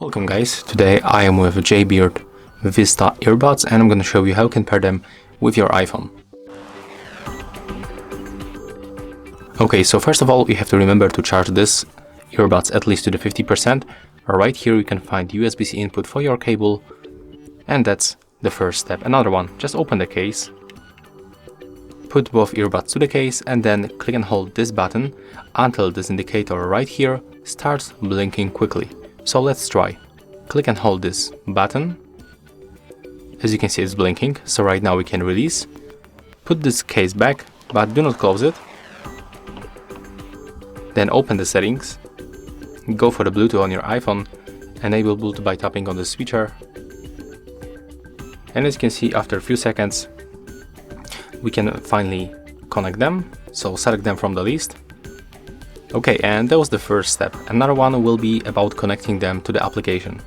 Welcome guys, today I am with Jaybird Vista earbuds and I'm going to show you how you can pair them with your iPhone. Okay, so first of all you have to remember to charge this earbuds at least to the 50%. Right here you can find USB-C input for your cable, and that's the first step. Another one, just open the case, put both earbuds to the case and then click and hold this button until this indicator right here starts blinking quickly. So let's try. Click and hold this button. As you can see, it's blinking. So right now we can release. Put this case back, but do not close it. Then open the settings. Go for the Bluetooth on your iPhone. Enable Bluetooth by tapping on the switcher. And as you can see, after a few seconds, we can finally connect them. So select them from the list. Okay, and that was the first step. Another one will be about connecting them to the application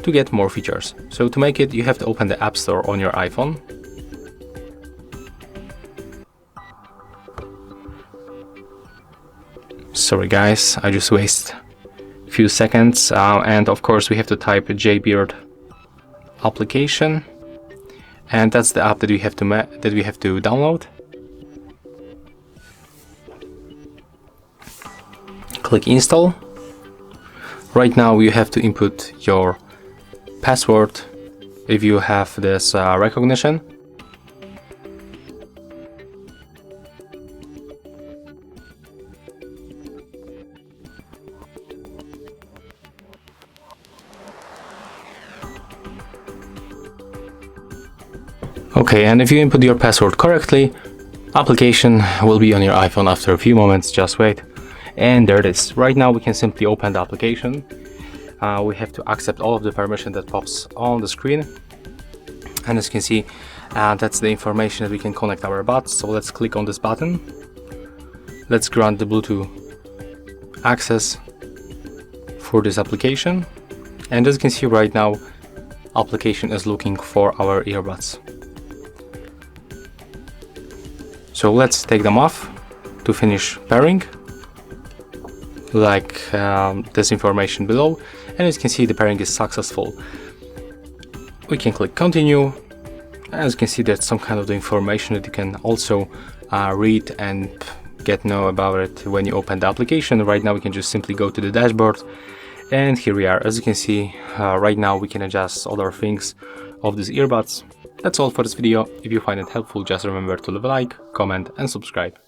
to get more features. So to make it, you have to open the App Store on your iPhone. Sorry guys, I just wasted a few seconds. And of course we have to type Jaybird application. And that's the app that we have to download. Click install. Right now you have to input your password if you have this recognition. Okay, and if you input your password correctly, application will be on your iPhone after a few moments. Just wait. And there it is. Right now we can simply open the application. We have to accept all of the permission that pops on the screen. And as you can see, that's the information that we can connect our buds. So let's click on this button. Let's grant the Bluetooth access for this application. And as you can see right now, application is looking for our earbuds. So let's take them off to finish pairing. Like this information below, and as you can see the pairing is successful. We can click continue. As you can see, there's some kind of the information that you can also read and get know about it when you open the application. Right now we can just simply go to the dashboard, and here we are. As you can see, right now we can adjust other things of these earbuds. That's all for this video. If you find it helpful, just remember to leave a like, comment and subscribe.